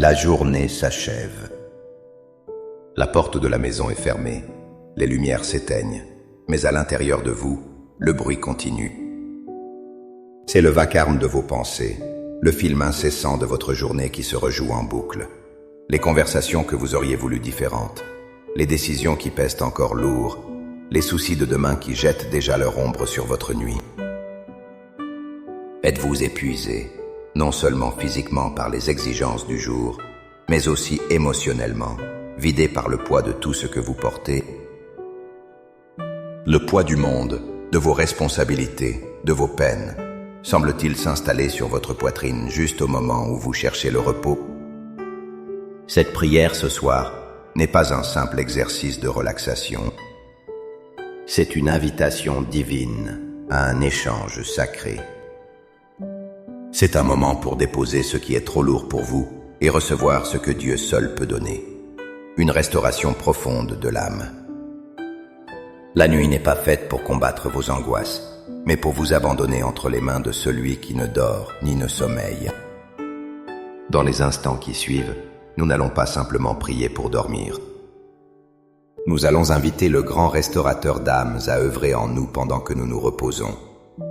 La journée s'achève. La porte de la maison est fermée, les lumières s'éteignent, mais à l'intérieur de vous, le bruit continue. C'est le vacarme de vos pensées, le film incessant de votre journée qui se rejoue en boucle, les conversations que vous auriez voulu différentes, les décisions qui pèsent encore lourd, les soucis de demain qui jettent déjà leur ombre sur votre nuit. Êtes-vous épuisé, non seulement physiquement par les exigences du jour, mais aussi émotionnellement, vidé par le poids de tout ce que vous portez? Le poids du monde, de vos responsabilités, de vos peines, semble-t-il s'installer sur votre poitrine juste au moment où vous cherchez le repos? Cette prière ce soir n'est pas un simple exercice de relaxation. C'est une invitation divine à un échange sacré. C'est un moment pour déposer ce qui est trop lourd pour vous et recevoir ce que Dieu seul peut donner. Une restauration profonde de l'âme. La nuit n'est pas faite pour combattre vos angoisses, mais pour vous abandonner entre les mains de celui qui ne dort ni ne sommeille. Dans les instants qui suivent, nous n'allons pas simplement prier pour dormir. Nous allons inviter le grand restaurateur d'âmes à œuvrer en nous pendant que nous nous reposons,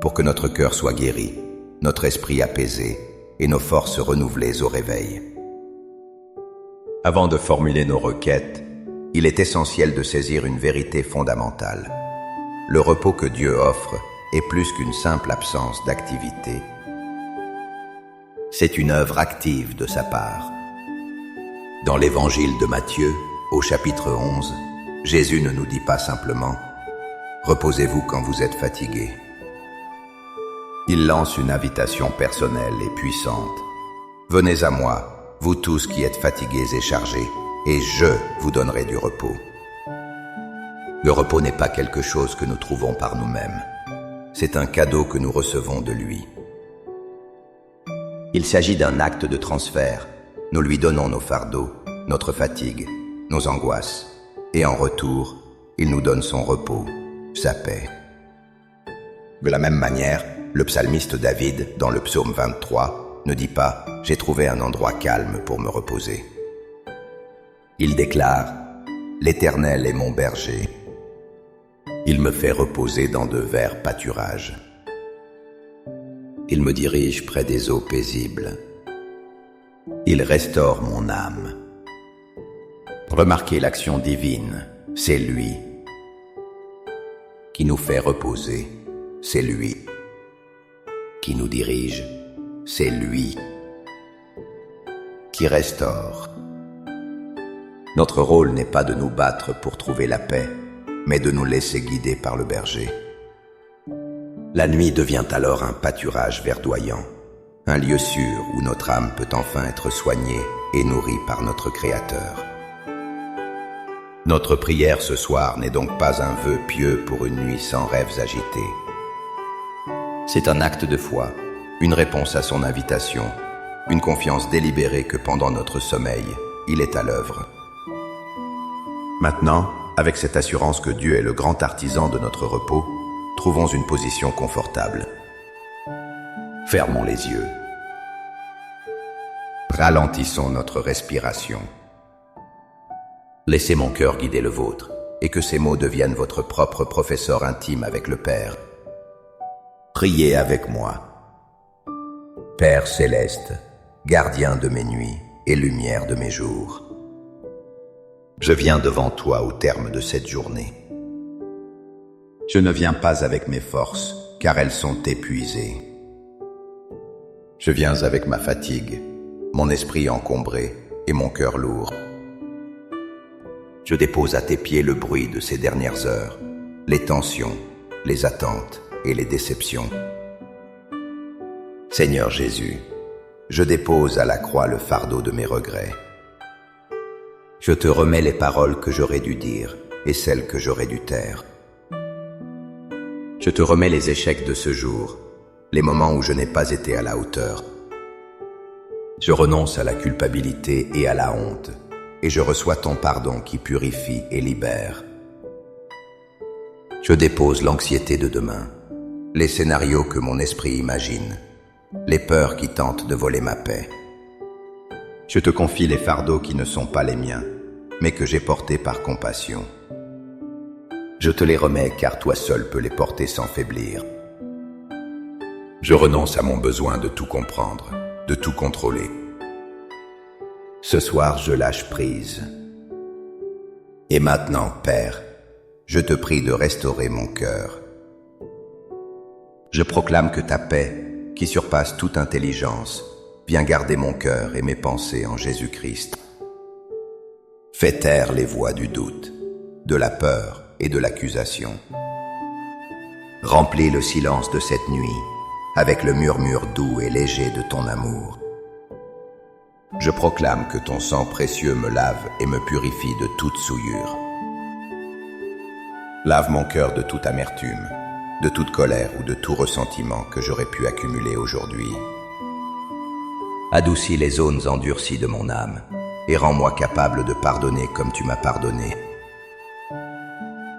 pour que notre cœur soit guéri, notre esprit apaisé et nos forces renouvelées au réveil. Avant de formuler nos requêtes, il est essentiel de saisir une vérité fondamentale. Le repos que Dieu offre est plus qu'une simple absence d'activité. C'est une œuvre active de sa part. Dans l'évangile de Matthieu, au chapitre 11, Jésus ne nous dit pas simplement « Reposez-vous quand vous êtes fatigués ». Il lance une invitation personnelle et puissante. « Venez à moi, vous tous qui êtes fatigués et chargés, et je vous donnerai du repos. » Le repos n'est pas quelque chose que nous trouvons par nous-mêmes. C'est un cadeau que nous recevons de lui. Il s'agit d'un acte de transfert. Nous lui donnons nos fardeaux, notre fatigue, nos angoisses, et en retour, il nous donne son repos, sa paix. De la même manière, le psalmiste David, dans le psaume 23, ne dit pas « J'ai trouvé un endroit calme pour me reposer ». Il déclare « L'Éternel est mon berger. Il me fait reposer dans de verts pâturages. Il me dirige près des eaux paisibles. Il restaure mon âme. » Remarquez l'action divine, c'est lui. Qui nous fait reposer, c'est lui. Qui nous dirige, c'est lui. Qui restaure. Notre rôle n'est pas de nous battre pour trouver la paix, mais de nous laisser guider par le berger. La nuit devient alors un pâturage verdoyant, un lieu sûr où notre âme peut enfin être soignée et nourrie par notre Créateur. Notre prière ce soir n'est donc pas un vœu pieux pour une nuit sans rêves agités. C'est un acte de foi, une réponse à son invitation, une confiance délibérée que pendant notre sommeil, il est à l'œuvre. Maintenant, avec cette assurance que Dieu est le grand artisan de notre repos, trouvons une position confortable. Fermons les yeux. Ralentissons notre respiration. Laissez mon cœur guider le vôtre, et que ces mots deviennent votre propre professeur intime avec le Père. Priez avec moi. Père céleste, gardien de mes nuits et lumière de mes jours. Je viens devant toi au terme de cette journée. Je ne viens pas avec mes forces, car elles sont épuisées. Je viens avec ma fatigue, mon esprit encombré et mon cœur lourd. Je dépose à tes pieds le bruit de ces dernières heures, les tensions, les attentes et les déceptions. Seigneur Jésus, je dépose à la croix le fardeau de mes regrets. Je te remets les paroles que j'aurais dû dire et celles que j'aurais dû taire. Je te remets les échecs de ce jour, les moments où je n'ai pas été à la hauteur. Je renonce à la culpabilité et à la honte, et je reçois ton pardon qui purifie et libère. Je dépose l'anxiété de demain, les scénarios que mon esprit imagine, les peurs qui tentent de voler ma paix. Je te confie les fardeaux qui ne sont pas les miens, mais que j'ai portés par compassion. Je te les remets car toi seul peux les porter sans faiblir. Je renonce à mon besoin de tout comprendre, de tout contrôler. Ce soir, je lâche prise. Et maintenant, Père, je te prie de restaurer mon cœur. Je proclame que ta paix, qui surpasse toute intelligence, vient garder mon cœur et mes pensées en Jésus-Christ. Fais taire les voix du doute, de la peur et de l'accusation. Remplis le silence de cette nuit avec le murmure doux et léger de ton amour. Je proclame que ton sang précieux me lave et me purifie de toute souillure. Lave mon cœur de toute amertume, de toute colère ou de tout ressentiment que j'aurais pu accumuler aujourd'hui. Adoucis les zones endurcies de mon âme et rends-moi capable de pardonner comme tu m'as pardonné.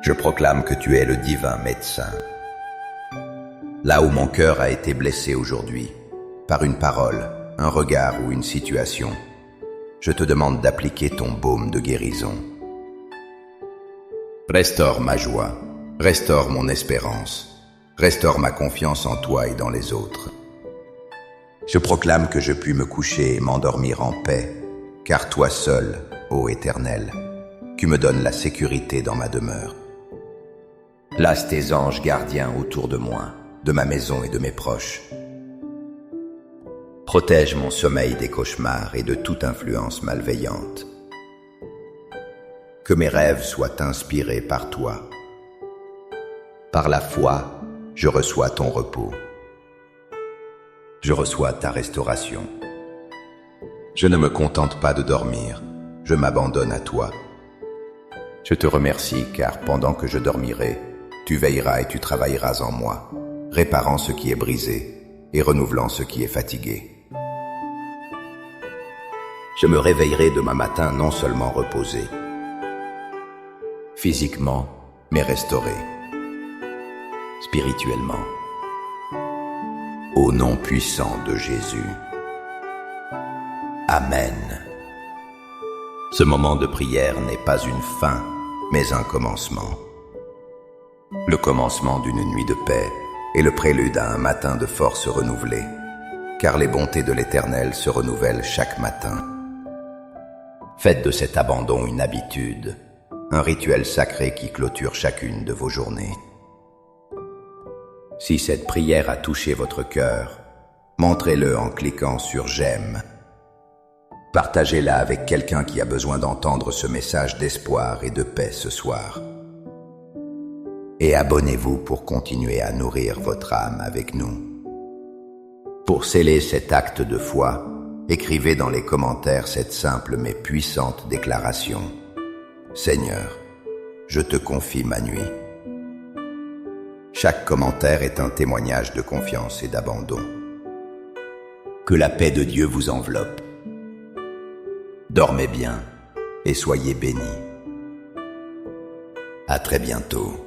Je proclame que tu es le divin médecin. Là où mon cœur a été blessé aujourd'hui, par une parole, un regard ou une situation, je te demande d'appliquer ton baume de guérison. Restaure ma joie, restaure mon espérance, restaure ma confiance en toi et dans les autres. Je proclame que je puis me coucher et m'endormir en paix, car toi seul, ô Éternel, tu me donnes la sécurité dans ma demeure. Place tes anges gardiens autour de moi, de ma maison et de mes proches. Protège mon sommeil des cauchemars et de toute influence malveillante. Que mes rêves soient inspirés par toi. Par la foi, je reçois ton repos. Je reçois ta restauration. Je ne me contente pas de dormir, je m'abandonne à toi. Je te remercie car pendant que je dormirai, tu veilleras et tu travailleras en moi, réparant ce qui est brisé et renouvelant ce qui est fatigué. Je me réveillerai demain matin non seulement reposé, physiquement, mais restauré, spirituellement. Au nom puissant de Jésus. Amen. Ce moment de prière n'est pas une fin, mais un commencement. Le commencement d'une nuit de paix et le prélude à un matin de force renouvelée, car les bontés de l'Éternel se renouvellent chaque matin. Faites de cet abandon une habitude, un rituel sacré qui clôture chacune de vos journées. Si cette prière a touché votre cœur, montrez-le en cliquant sur « J'aime ». Partagez-la avec quelqu'un qui a besoin d'entendre ce message d'espoir et de paix ce soir. Et abonnez-vous pour continuer à nourrir votre âme avec nous. Pour sceller cet acte de foi, écrivez dans les commentaires cette simple mais puissante déclaration. Seigneur, je te confie ma nuit. Chaque commentaire est un témoignage de confiance et d'abandon. Que la paix de Dieu vous enveloppe. Dormez bien et soyez bénis. À très bientôt.